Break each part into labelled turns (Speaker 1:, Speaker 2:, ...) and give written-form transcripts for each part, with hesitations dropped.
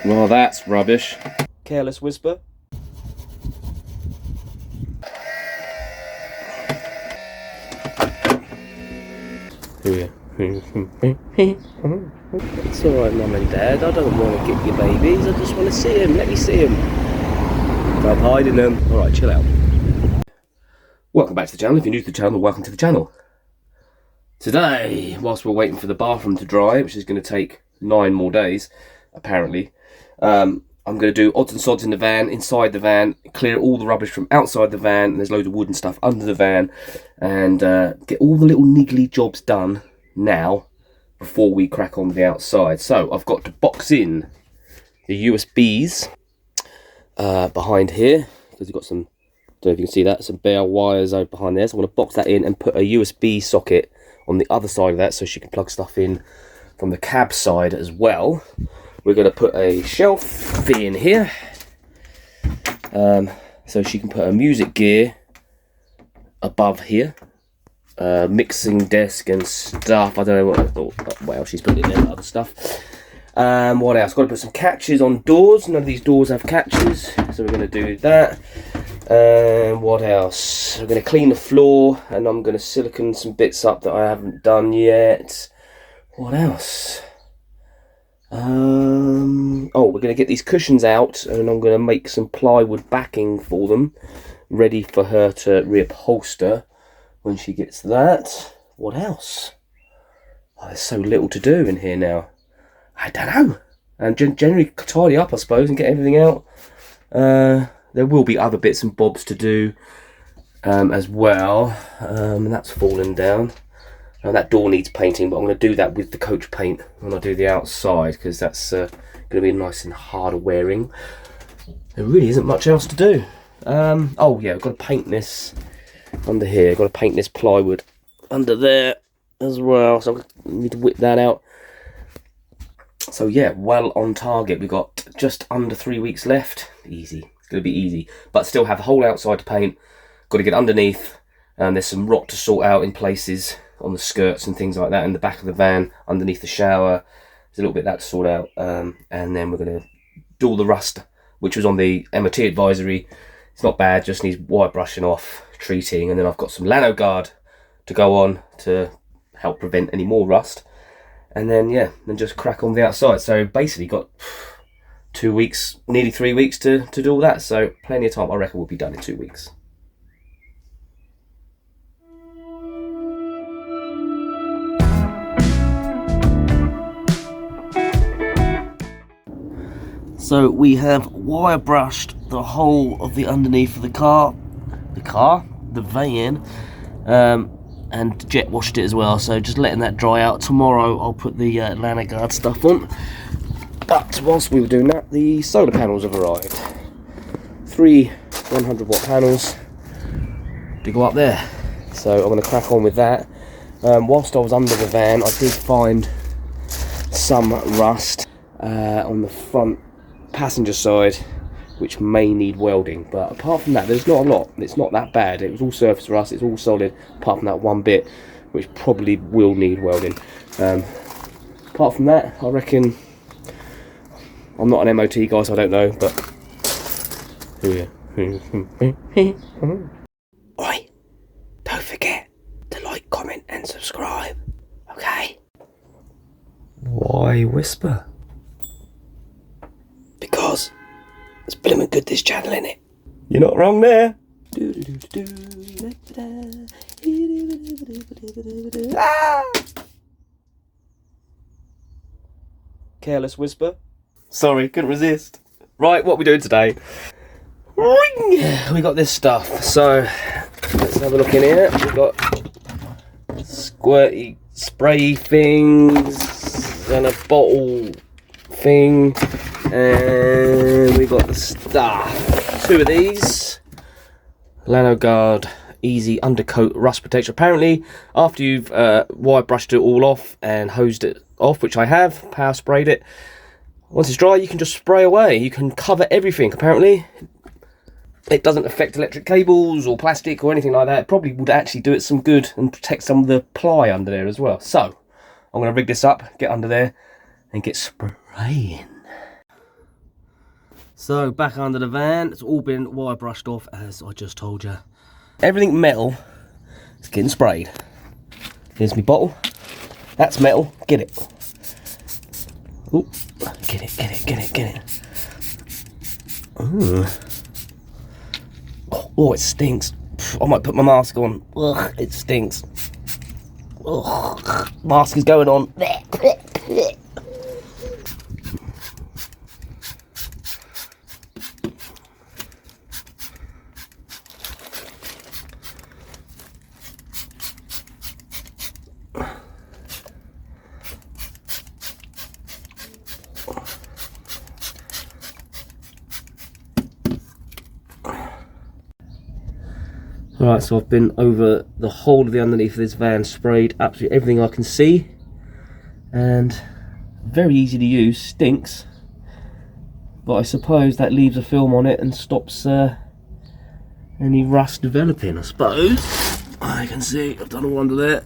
Speaker 1: Well, that's rubbish. Careless whisper. It's alright, Mum and Dad. I don't want to get your babies. I just want to see them. Let me see them. I'm hiding them. Alright, chill out. Welcome back to the channel. If you're new to the channel, welcome to the channel. Today, whilst we're waiting for the bathroom to dry, which is going to take 9 more days, apparently, I'm going to do odds and sods in the van, inside the van, clear all the rubbish from outside the van, and there's loads of wood and stuff under the van, and get all the little niggly jobs done now before we crack on with the outside. So I've got to box in the USBs behind here, because we've got some, don't know if you can see that, some bare wires over behind there. So I'm going to box that in and put a USB socket on the other side of that so she can plug stuff in from the cab side as well. We're going to put a shelf in here so she can put her music gear above here. Mixing desk and stuff. I don't know what else she's put in there, other stuff. What else? Got to put some catches on doors. None of these doors have catches, so we're going to do that. What else? We're going to clean the floor, and I'm going to silicone some bits up that I haven't done yet. What else? Oh, we're going to get these cushions out, and I'm going to make some plywood backing for them, ready for her to reupholster when she gets that. What else? Oh, there's so little to do in here now. I don't know. And generally tidy up, I suppose, and get everything out. There will be other bits and bobs to do as well. And that's fallen down. Now that door needs painting, but I'm going to do that with the coach paint when I do the outside, because that's going to be nice and hard wearing. There really isn't much else to do. Oh yeah, I've got to paint this under here. I've got to paint this plywood under there as well, so I need to whip that out. So yeah, well on target. We've got just under 3 weeks left. Easy. It's going to be easy, but still have the whole outside to paint. Got to get underneath, and there's some rot to sort out in places on the skirts and things like that in the back of the van, underneath the shower. There's a little bit of that to sort out, and then we're going to do all the rust, which was on the MOT advisory. It's not bad, just needs wire brushing off, treating, and then I've got some Lanoguard to go on to help prevent any more rust. And then, yeah, then just crack on the outside. So basically got 2 weeks, nearly 3 weeks to do all that. So plenty of time. I reckon we'll be done in 2 weeks. So we have wire brushed the whole of the underneath of the van, and jet washed it as well. So just letting that dry out. Tomorrow I'll put the Lanoguard stuff on. But whilst we were doing that, the solar panels have arrived. 3 100-watt panels to go up there. So I'm going to crack on with that. Whilst I was under the van, I did find some rust on the front passenger side, which may need welding, but apart from that there's not a lot. It's not that bad. It was all surface rust, it's all solid, apart from that one bit which probably will need welding. Apart from that, I reckon, I'm not an MOT guy, so I don't know, but oi, don't forget to like, comment and subscribe, okay? Why whisper? Because it's blooming good, this channel, innit? You're not wrong there. Ah! Careless whisper. Sorry, couldn't resist. Right, what are we doing today? We got this stuff. So let's have a look in here. We've got squirty spray things and a bottle thing. And we got the stuff. 2 of these Lanoguard Easy Undercoat Rust Protection. Apparently, after you've wire brushed it all off and hosed it off, which I have, power sprayed it, once it's dry, you can just spray away. You can cover everything. Apparently, it doesn't affect electric cables or plastic or anything like that. It probably would actually do it some good and protect some of the ply under there as well. So, I'm going to rig this up, get under there, and get spraying. So back under the van, it's all been wire brushed off as I just told you. Everything metal is getting sprayed. Here's my bottle. That's metal. Get it. Ooh, get it, get it, get it, get it. Ooh. Oh, it stinks. I might put my mask on. Ugh, it stinks. Ugh, mask is going on. Alright, so I've been over the whole of the underneath of this van, sprayed absolutely everything I can see, and very easy to use. Stinks, but I suppose that leaves a film on it and stops any rust developing, I suppose. I can see I've done all under there.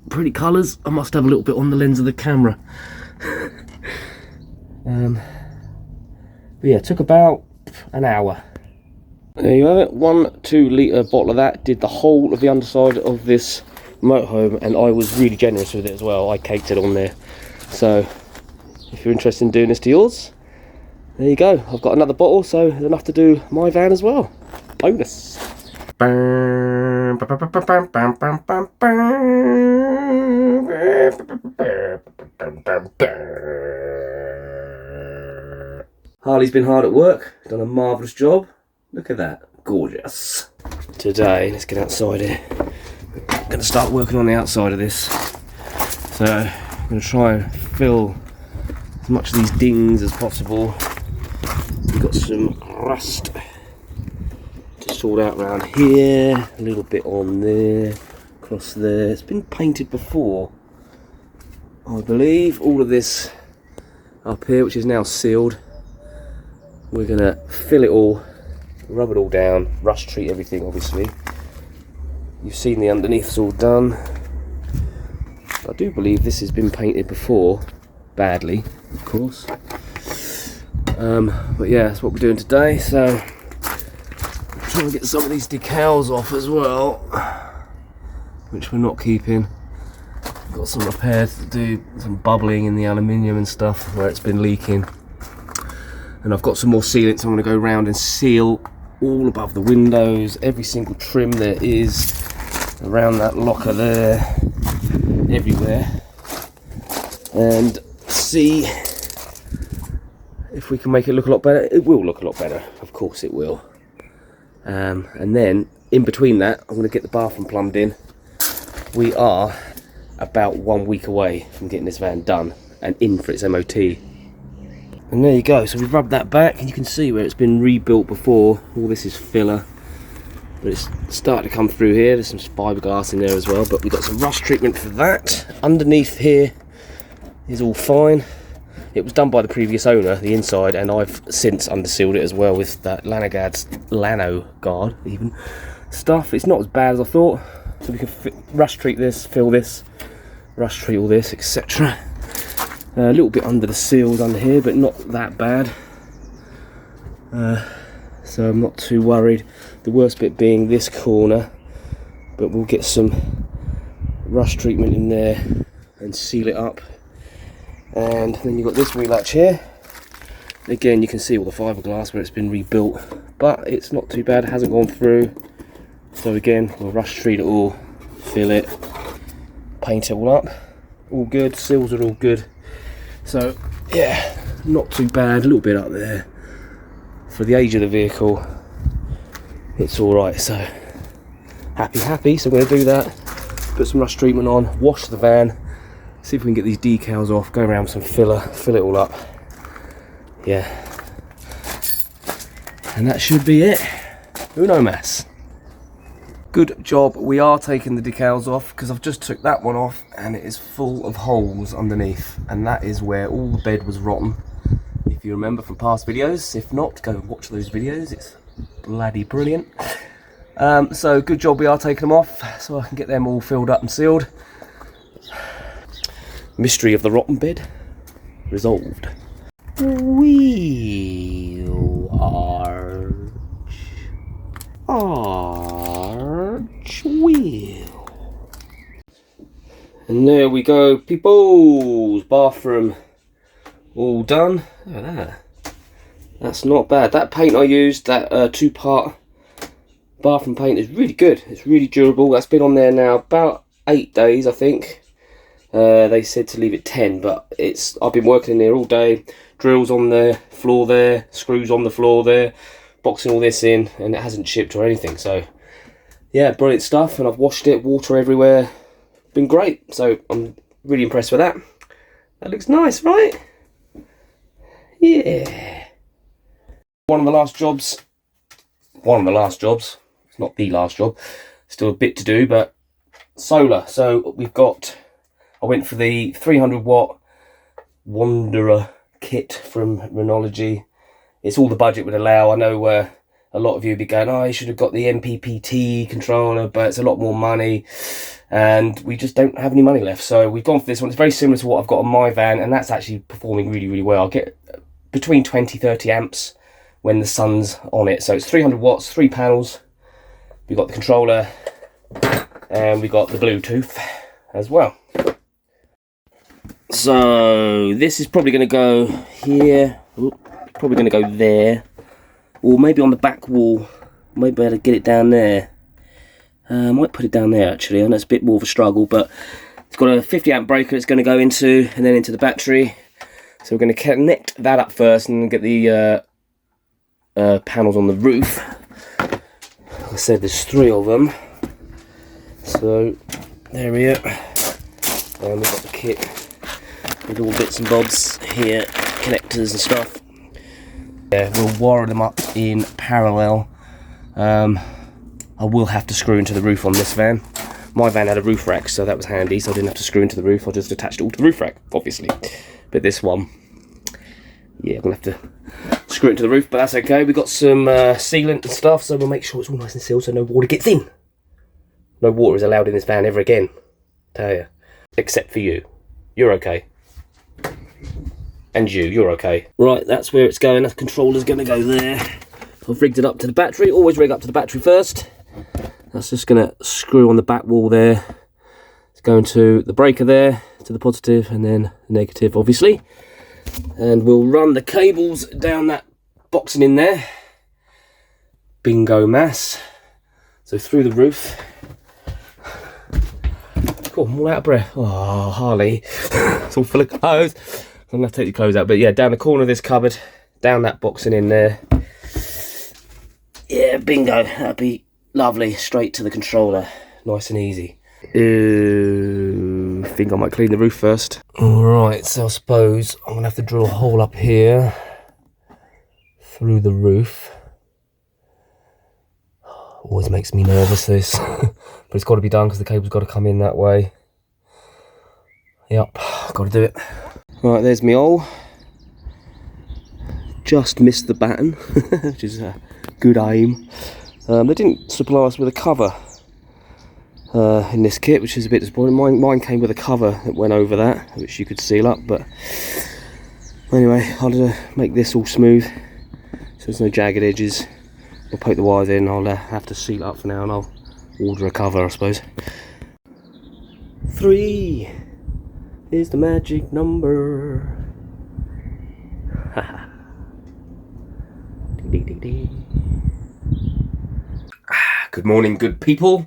Speaker 1: Pretty colours. I must have a little bit on the lens of the camera. But yeah, it took about an hour. There you have it, 1 2 litre bottle of that did the whole of the underside of this motorhome, and I was really generous with it as well. I caked it on there. So if you're interested in doing this to yours, there you go. I've got another bottle, so there's enough to do my van as well. Bonus. Harley's been hard at work, done a marvellous job. Look at that, gorgeous. Today, let's get outside here. I'm going to start working on the outside of this. So, I'm going to try and fill as much of these dings as possible. We've got some rust to sort out around here, a little bit on there, across there. It's been painted before, I believe. All of this up here, which is now sealed, we're going to fill it all, rub it all down, rust treat everything obviously. You've seen the underneath's all done. I do believe this has been painted before, badly of course. But yeah, that's what we're doing today. So I'm trying to get some of these decals off as well, which we're not keeping. Got some repairs to do, some bubbling in the aluminium and stuff where it's been leaking. And I've got some more sealants. I'm going to go around and seal all above the windows, every single trim there is around that locker there, everywhere, and see if we can make it look a lot better. It will look a lot better, of course it will. And then in between that, I'm going to get the bathroom plumbed in. We are about 1 week away from getting this van done and in for its MOT. And there you go, so we've rubbed that back and you can see where it's been rebuilt before. All this is filler, but it's starting to come through here. There's some fiberglass in there as well, but we've got some rust treatment for that. Underneath here is all fine. It was done by the previous owner, the inside, and I've since undersealed it as well with that Lanoguard even stuff. It's not as bad as I thought, so we can rust treat this, fill this, rust treat all this, etc. A little bit under the seals under here, but not that bad. So I'm not too worried. The worst bit being this corner, but we'll get some rust treatment in there and seal it up. And then you've got this wheel latch here. Again, you can see all the fiberglass where it's been rebuilt, but it's not too bad. It hasn't gone through. So again, we'll rust treat it all, fill it, paint it all up. All good. Seals are all good. So yeah, not too bad, a little bit up there. For the age of the vehicle, it's alright, so happy. So I'm going to do that, put some rust treatment on, wash the van, see if we can get these decals off, go around with some filler, fill it all up. Yeah. And that should be it. Uno mas. Good job, we are taking the decals off because I've just took that one off and it is full of holes underneath, and that is where all the bed was rotten, if you remember from past videos. If not, go watch those videos, it's bloody brilliant. So good job we are taking them off so I can get them all filled up and sealed. Mystery of the rotten bed resolved. Wheel. arch wheel. And there we go, peoples. Bathroom all done. Look at that. That's not bad. That paint I used, that two-part bathroom paint, is really good. It's really durable. That's been on there now about 8 days, I think. They said to leave it 10, but I've been working in there all day. Drills on the floor there, screws on the floor there, boxing all this in, and it hasn't chipped or anything. So yeah, brilliant stuff. And I've washed it, water everywhere. Been great. So I'm really impressed with that. That looks nice, right? Yeah. One of the last jobs. It's not the last job. Still a bit to do, but solar. So I went for the 300 watt Wanderer kit from Renology. It's all the budget would allow. I know a lot of you would be going, oh, you should have got the MPPT controller, but it's a lot more money. And we just don't have any money left. So we've gone for this one. It's very similar to what I've got on my van, and that's actually performing really, really well. I get between 20-30 amps when the sun's on it. So it's 300 watts, 3 panels. We've got the controller, and we got the Bluetooth as well. So this is probably going to go here. Ooh, probably going to go there, or maybe on the back wall. Might be able to get it down there. I might put it down there actually. I know it's a bit more of a struggle, but it's got a 50 amp breaker it's going to go into, and then into the battery. So we're going to connect that up first, and then get the panels on the roof. Like I said, there's 3 of them. So there we are. And we've got the kit with all bits and bobs here, connectors and stuff. Yeah, we'll wire them up in parallel. I will have to screw into the roof on this van. My van had a roof rack, so that was handy, so I didn't have to screw into the roof. I just attached it all to the roof rack, obviously. But this one, yeah, I'm going to have to screw it into the roof, but that's okay. We've got some sealant and stuff, so we'll make sure it's all nice and sealed so no water gets in. No water is allowed in this van ever again, tell you. Except for you. You're okay. And you're okay. Right, that's where it's going. That controller's going to go there. I've rigged it up to the battery. Always rig up to the battery first. That's just going to screw on the back wall there. It's going to the breaker there, to the positive, and then the negative, obviously. And we'll run the cables down that boxing in there. Bingo mass. So through the roof. Cool, I'm all out of breath. Oh, Harley. It's all full of clothes. I'm going to take the clothes out. But yeah, down the corner of this cupboard, down that boxing in there. Yeah, bingo. That'd be lovely. Straight to the controller. Nice and easy. I think I might clean the roof first. Alright, so I suppose I'm going to have to drill a hole up here through the roof. Always makes me nervous, this. But it's got to be done because the cable's got to come in that way. Yep, got to do it. Right, there's me hole. Just missed the batten, which is a good aim. They didn't supply us with a cover in this kit, which is a bit disappointing. Mine came with a cover that went over that, which you could seal up, but anyway, I'll make this all smooth so there's no jagged edges. I'll poke the wires in. I'll have to seal it up for now, and I'll order a cover, I suppose. 3 is the magic number. Ding, ding, ding, ding. Good morning, good people.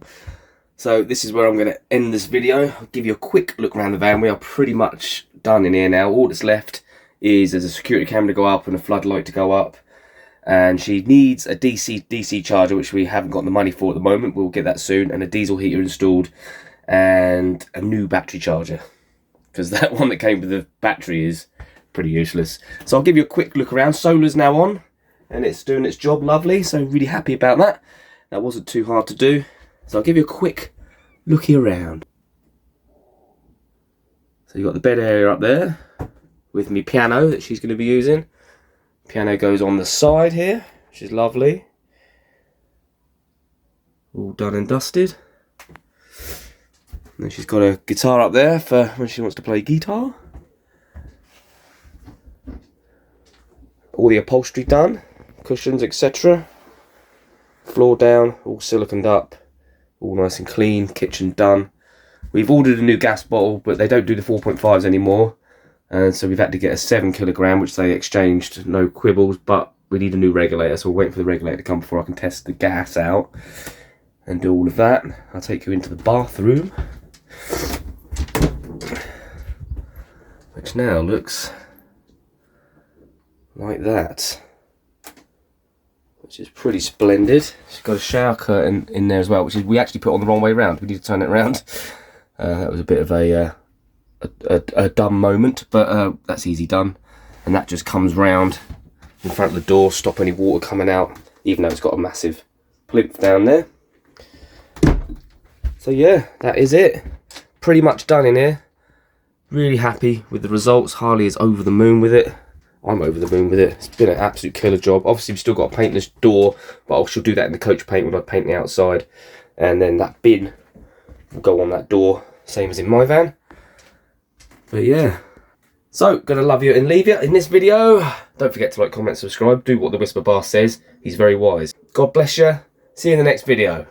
Speaker 1: So this is where I'm going to end this video. I'll give you a quick look around the van. We are pretty much done in here now. All that's left is there's a security camera to go up and a floodlight to go up. And she needs a DC charger, which we haven't got the money for at the moment. We'll get that soon. And a diesel heater installed. And a new battery charger. Because that one that came with the battery is pretty useless. So I'll give you a quick look around. Solar's now on. And it's doing its job lovely. So really happy about that. That wasn't too hard to do. So I'll give you a quick looky around. So you've got the bed area up there. With me piano that she's going to be using. Piano goes on the side here, which is lovely. All done and dusted. And then she's got a guitar up there for when she wants to play guitar. All the upholstery done. cushions, etc. Floor down, all siliconed up, all nice and clean. Kitchen done. We've ordered a new gas bottle, but they don't do the 4.5s anymore, and so we've had to get a 7 kilogram, which they exchanged, no quibbles, but we need a new regulator, so we're waiting for the regulator to come before I can test the gas out and do all of that. I'll take you into the bathroom, which now looks like that, which is pretty splendid. She's got a shower curtain in there as well, which is we actually put on the wrong way around. We need to turn it around. That was a bit of a dumb moment, but that's easy done. And that just comes round in front of the door, stop any water coming out, even though it's got a massive plinth down there. So yeah, that is it. Pretty much done in here. Really happy with the results. Harley is over the moon with it. I'm over the moon with it. It's been an absolute killer job. Obviously, we've still got to paint this door, but she'll do that in the coach paint when I paint the outside. And then that bin will go on that door, same as in my van. But yeah. So, gonna love you and leave you in this video. Don't forget to like, comment, subscribe. Do what the Whisper Bar says. He's very wise. God bless you. See you in the next video.